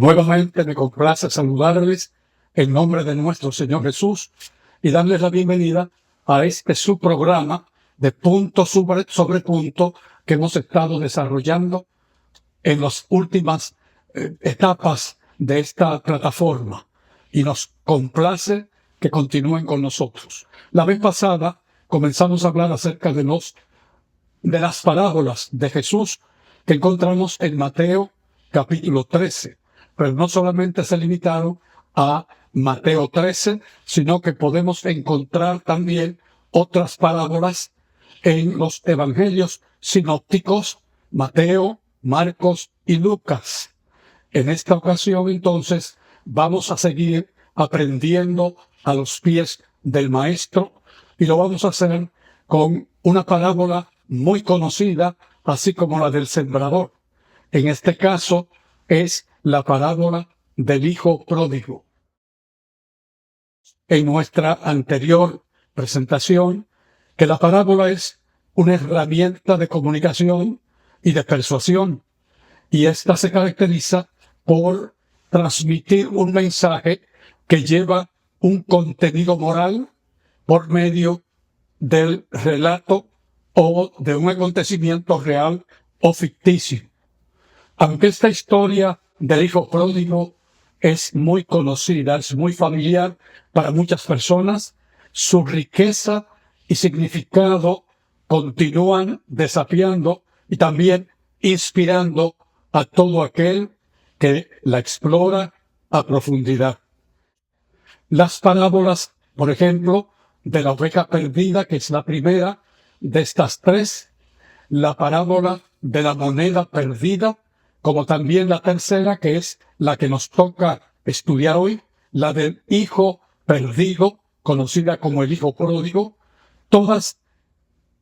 Nuevamente me complace saludarles en nombre de nuestro Señor Jesús y darles la bienvenida a este su programa de punto sobre punto que hemos estado desarrollando en las últimas etapas de esta plataforma, y nos complace que continúen con nosotros. La vez pasada comenzamos a hablar acerca de las parábolas de Jesús que encontramos en Mateo capítulo 13, pero no solamente se limitaron a Mateo 13, sino que podemos encontrar también otras parábolas en los evangelios sinópticos, Mateo, Marcos y Lucas. En esta ocasión, entonces, vamos a seguir aprendiendo a los pies del Maestro, y lo vamos a hacer con una parábola muy conocida, así como la del sembrador. En este caso, es la parábola del hijo pródigo. En nuestra anterior presentación, que la parábola es una herramienta de comunicación y de persuasión, y esta se caracteriza por transmitir un mensaje que lleva un contenido moral por medio del relato o de un acontecimiento real o ficticio. Aunque esta historia del hijo pródigo es muy conocida, es muy familiar para muchas personas, su riqueza y significado continúan desafiando y también inspirando a todo aquel que la explora a profundidad. Las parábolas, por ejemplo, de la oveja perdida, que es la primera de estas tres, la parábola de la moneda perdida, como también la tercera, que es la que nos toca estudiar hoy, la del hijo perdido, conocida como el hijo pródigo, todas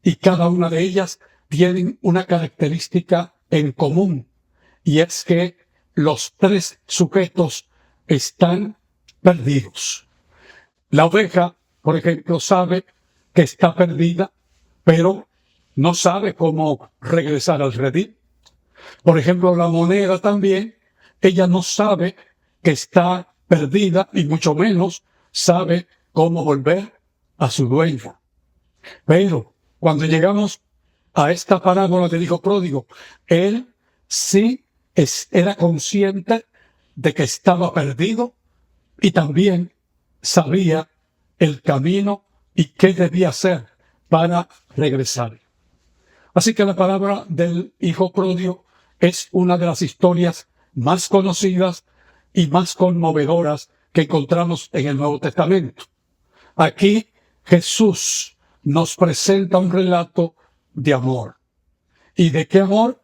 y cada una de ellas tienen una característica en común, y es que los tres sujetos están perdidos. La oveja, por ejemplo, sabe que está perdida, pero no sabe cómo regresar al redil. Por ejemplo, la moneda también, ella no sabe que está perdida y mucho menos sabe cómo volver a su dueño. Pero cuando llegamos a esta parábola del hijo pródigo, él sí era consciente de que estaba perdido y también sabía el camino y qué debía hacer para regresar. Así que la parábola del hijo pródigo es una de las historias más conocidas y más conmovedoras que encontramos en el Nuevo Testamento. Aquí Jesús nos presenta un relato de amor. ¿Y de qué amor?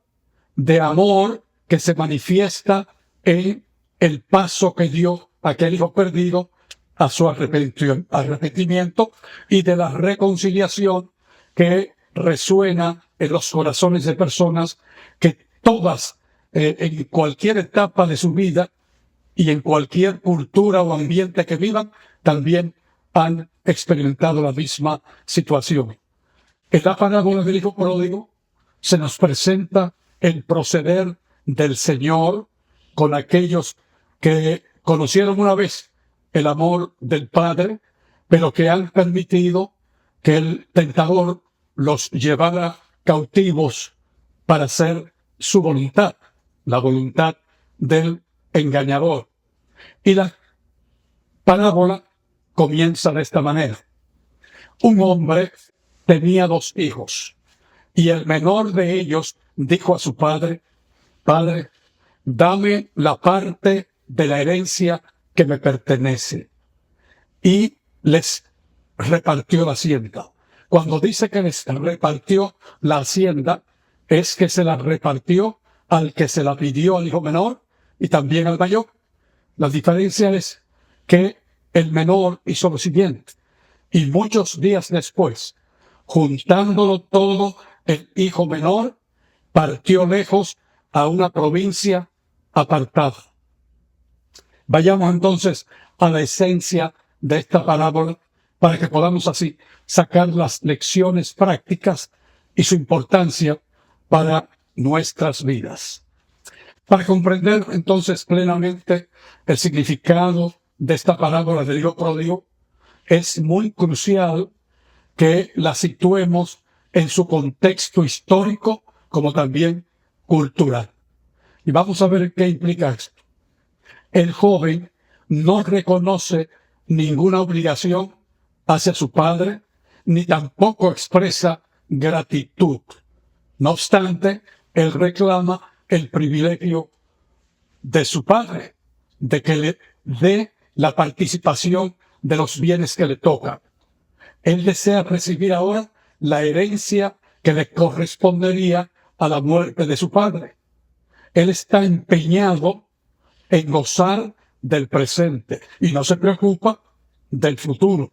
De amor que se manifiesta en el paso que dio aquel hijo perdido a su arrepentimiento, y de la reconciliación que resuena en los corazones de personas que todas, en cualquier etapa de su vida y en cualquier cultura o ambiente que vivan, también han experimentado la misma situación. En la parábola del hijo pródigo se nos presenta el proceder del Señor con aquellos que conocieron una vez el amor del Padre, pero que han permitido que el tentador los llevara cautivos para hacer su voluntad, la voluntad del engañador. Y la parábola comienza de esta manera. Un hombre tenía 2 hijos, y el menor de ellos dijo a su padre: Padre, dame la parte de la herencia que me pertenece. Y les repartió la hacienda. Cuando dice que les repartió la hacienda, es que se la repartió al que se la pidió, al hijo menor, y también al mayor. La diferencia es que el menor hizo lo siguiente: y muchos días después, juntándolo todo, el hijo menor partió lejos a una provincia apartada. Vayamos entonces a la esencia de esta parábola para que podamos así sacar las lecciones prácticas y su importancia para nuestras vidas. Para comprender entonces plenamente el significado de esta parábola del hijo pródigo, es muy crucial que la situemos en su contexto histórico como también cultural. Y vamos a ver qué implica esto. El joven no reconoce ninguna obligación hacia su padre, ni tampoco expresa gratitud. No obstante, él reclama el privilegio de su padre, de que le dé la participación de los bienes que le tocan. Él desea recibir ahora la herencia que le correspondería a la muerte de su padre. Él está empeñado en gozar del presente y no se preocupa del futuro.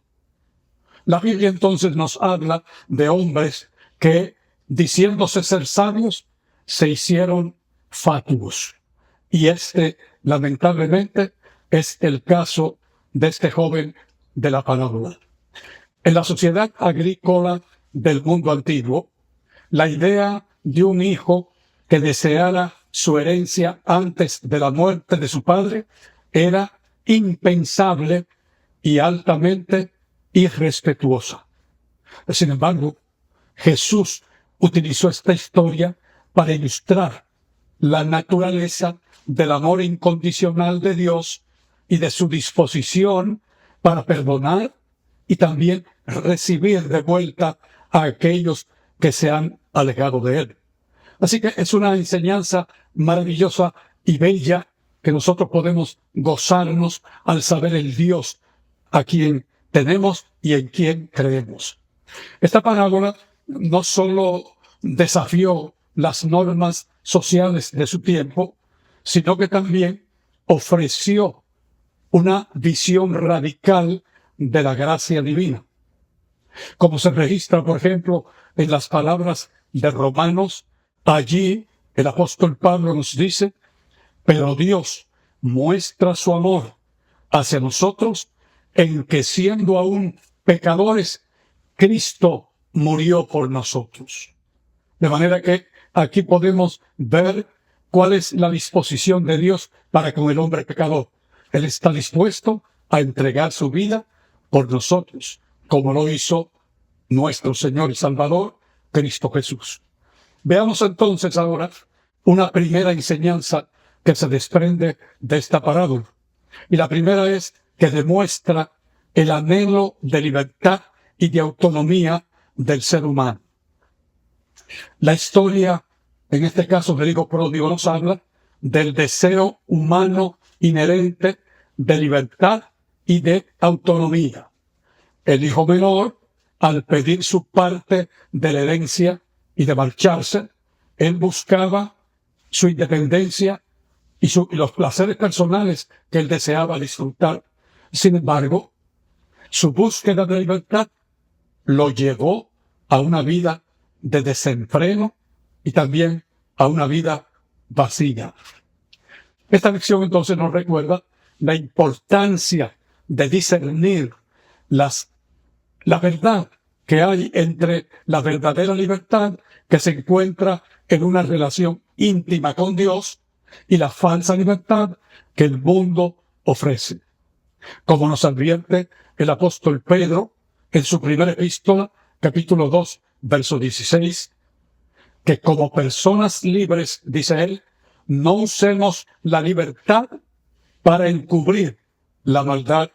La Biblia entonces nos habla de hombres que, diciéndose ser sabios, se hicieron fatuos. Y lamentablemente, es el caso de este joven de la parábola. En la sociedad agrícola del mundo antiguo, la idea de un hijo que deseara su herencia antes de la muerte de su padre era impensable y altamente irrespetuosa. Sin embargo, Jesús utilizó esta historia para ilustrar la naturaleza del amor incondicional de Dios y de su disposición para perdonar y también recibir de vuelta a aquellos que se han alejado de Él. Así que es una enseñanza maravillosa y bella que nosotros podemos gozarnos al saber el Dios a quien tenemos y en quien creemos. Esta parábola no solo desafió las normas sociales de su tiempo, sino que también ofreció una visión radical de la gracia divina. Como se registra, por ejemplo, en las palabras de Romanos, allí el apóstol Pablo nos dice: pero Dios muestra su amor hacia nosotros en que, siendo aún pecadores, Cristo murió por nosotros. De manera que aquí podemos ver cuál es la disposición de Dios para con el hombre pecador. Él está dispuesto a entregar su vida por nosotros, como lo hizo nuestro Señor y Salvador, Cristo Jesús. Veamos entonces ahora una primera enseñanza que se desprende de esta parábola. Y la primera es que demuestra el anhelo de libertad y de autonomía del ser humano. La historia, en este caso del hijo pródigo, nos habla del deseo humano inherente de libertad y de autonomía. El hijo menor, al pedir su parte de la herencia y de marcharse, él buscaba su independencia y los placeres personales que él deseaba disfrutar. Sin embargo, su búsqueda de libertad lo llevó a una vida de desenfreno y también a una vida vacía. Esta lección entonces nos recuerda la importancia de discernir la verdad que hay entre la verdadera libertad que se encuentra en una relación íntima con Dios y la falsa libertad que el mundo ofrece. Como nos advierte el apóstol Pedro en su primera epístola, capítulo 2, verso 16, que como personas libres, dice él, no usemos la libertad para encubrir la maldad,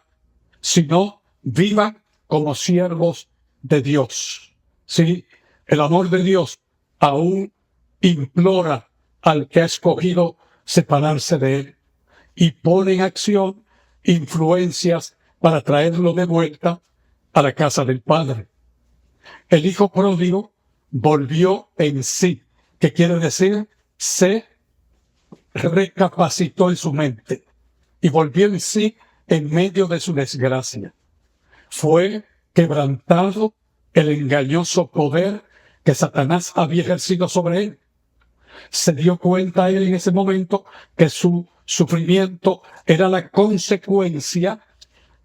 sino vivan como siervos de Dios. Sí, el amor de Dios aún implora al que ha escogido separarse de él y pone en acción influencias para traerlo de vuelta a la casa del Padre. El hijo pródigo volvió en sí, que quiere decir se recapacitó en su mente y volvió en sí en medio de su desgracia. Fue quebrantado el engañoso poder que Satanás había ejercido sobre él. Se dio cuenta él en ese momento que su sufrimiento era la consecuencia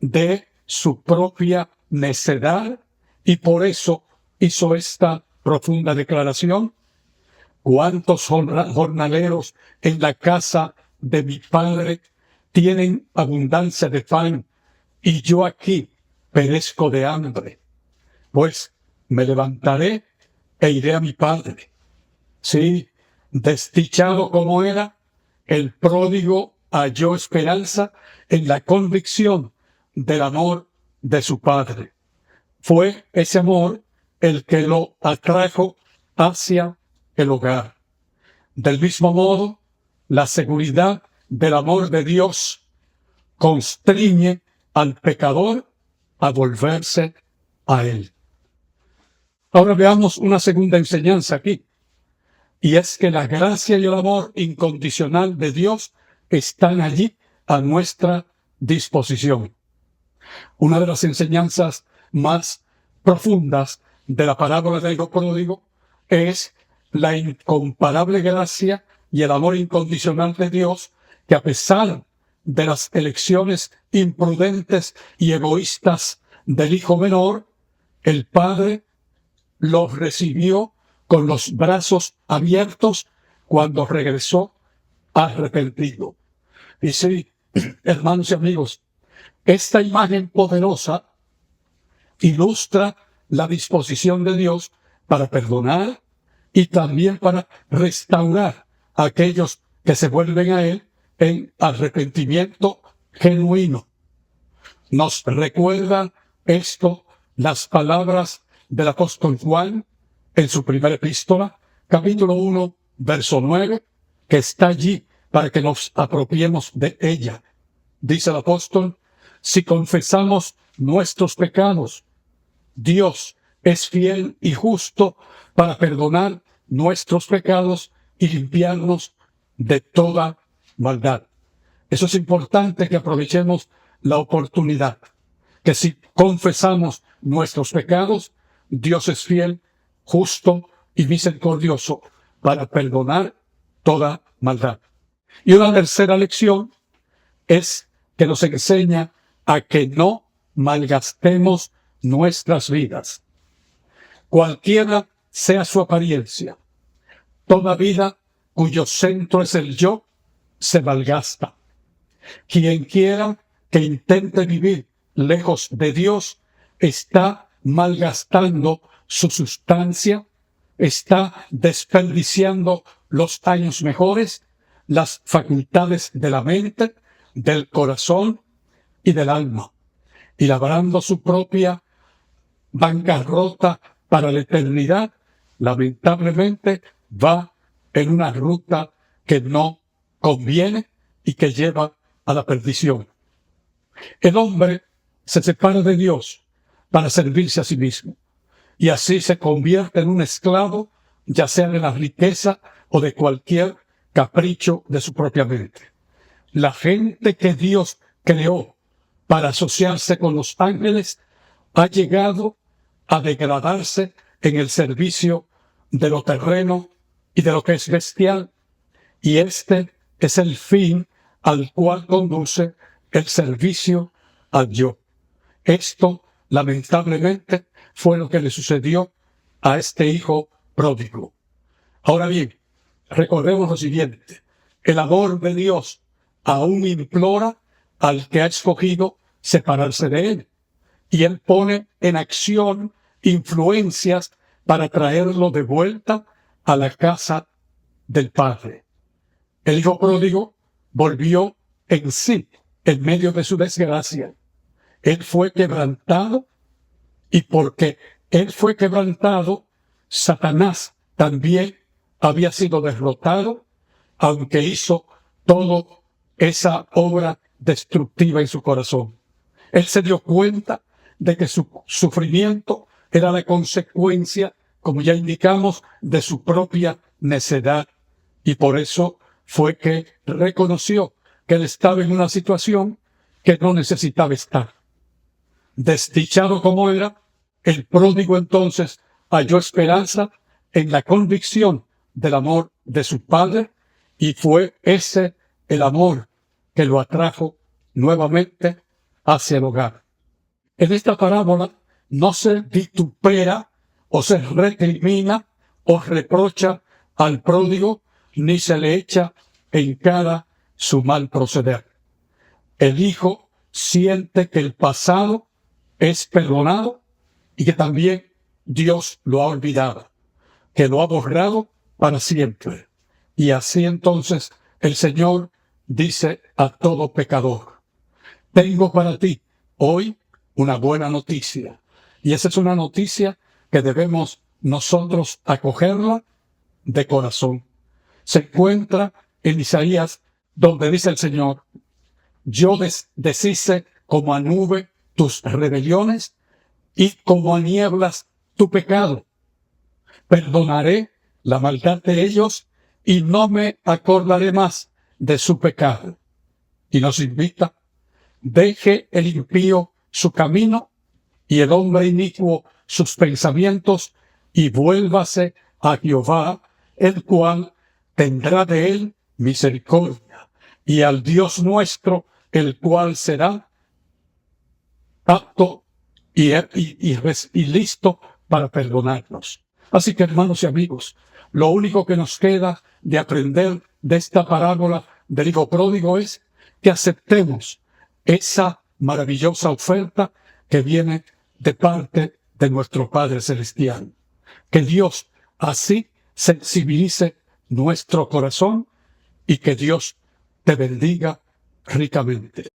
de su propia necedad y por eso hizo esta profunda declaración: ¿Cuántos jornaleros en la casa de mi padre tienen abundancia de pan y yo aquí perezco de hambre? Pues me levantaré e iré a mi padre. Sí, desdichado como era, el pródigo halló esperanza en la convicción del amor de su padre. Fue ese amor el que lo atrajo hacia el hogar. Del mismo modo, la seguridad del amor de Dios constriñe al pecador a volverse a Él. Ahora veamos una segunda enseñanza aquí, y es que la gracia y el amor incondicional de Dios están allí a nuestra disposición. Una de las enseñanzas más profundas de la parábola del hijo pródigo es la incomparable gracia y el amor incondicional de Dios, que a pesar de las elecciones imprudentes y egoístas del hijo menor, el Padre lo recibió con los brazos abiertos cuando regresó arrepentido. Y sí, hermanos y amigos, esta imagen poderosa ilustra la disposición de Dios para perdonar y también para restaurar a aquellos que se vuelven a Él en arrepentimiento genuino. Nos recuerda esto las palabras del apóstol Juan en su primera epístola, capítulo 1, verso 9, que está allí para que nos apropiemos de ella. Dice el apóstol: si confesamos nuestros pecados, Dios es fiel y justo para perdonar nuestros pecados y limpiarnos de toda maldad. Eso es importante, que aprovechemos la oportunidad, que si confesamos nuestros pecados, Dios es fiel, justo y misericordioso para perdonar toda maldad. Y una tercera lección es que nos enseña a que no malgastemos nuestras vidas. Cualquiera sea su apariencia, toda vida cuyo centro es el yo se malgasta. Quien quiera que intente vivir lejos de Dios está malgastando su sustancia, está desperdiciando los años mejores, las facultades de la mente, del corazón y del alma, y labrando su propia bancarrota para la eternidad. Lamentablemente va en una ruta que no conviene y que lleva a la perdición. El hombre se separa de Dios para servirse a sí mismo, y así se convierte en un esclavo, ya sea de la riqueza o de cualquier capricho de su propia mente. La gente que Dios creó para asociarse con los ángeles ha llegado a degradarse en el servicio de lo terreno y de lo que es bestial, y este es el fin al cual conduce el servicio al yo. Esto, lamentablemente, fue lo que le sucedió a este hijo pródigo. Ahora bien, recordemos lo siguiente: el amor de Dios aún implora al que ha escogido separarse de Él, y Él pone en acción influencias para traerlo de vuelta a la casa del Padre. El hijo pródigo volvió en sí en medio de su desgracia. Él fue quebrantado, y porque Él fue quebrantado, Satanás también había sido derrotado, aunque hizo toda esa obra destructiva en su corazón. Él se dio cuenta de que su sufrimiento era la consecuencia, como ya indicamos, de su propia necedad, y por eso fue que reconoció que él estaba en una situación que no necesitaba estar. Desdichado como era, el pródigo entonces halló esperanza en la convicción del amor de su padre, y fue ese el amor que lo atrajo nuevamente hacia el hogar. En esta parábola no se vitupera o se recrimina o reprocha al pródigo, ni se le echa en cara su mal proceder. El hijo siente que el pasado es perdonado y que también Dios lo ha olvidado, que lo ha borrado para siempre. Y así entonces el Señor dice a todo pecador: tengo para ti hoy una buena noticia. Y esa es una noticia que debemos nosotros acogerla de corazón. Se encuentra en Isaías, donde dice el Señor: yo deshice como a nube tus rebeliones y como a nieblas tu pecado. Perdonaré la maldad de ellos y no me acordaré más de su pecado. Y nos invita: deje el impío su camino y el hombre inicuo sus pensamientos, y vuélvase a Jehová, el cual tendrá de él misericordia, y al Dios nuestro, el cual será apto y listo para perdonarnos. Así que, hermanos y amigos, lo único que nos queda de aprender de esta parábola del hijo pródigo es que aceptemos esa maravillosa oferta que viene de parte de nuestro Padre Celestial. Que Dios así sensibilice nuestro corazón y que Dios te bendiga ricamente.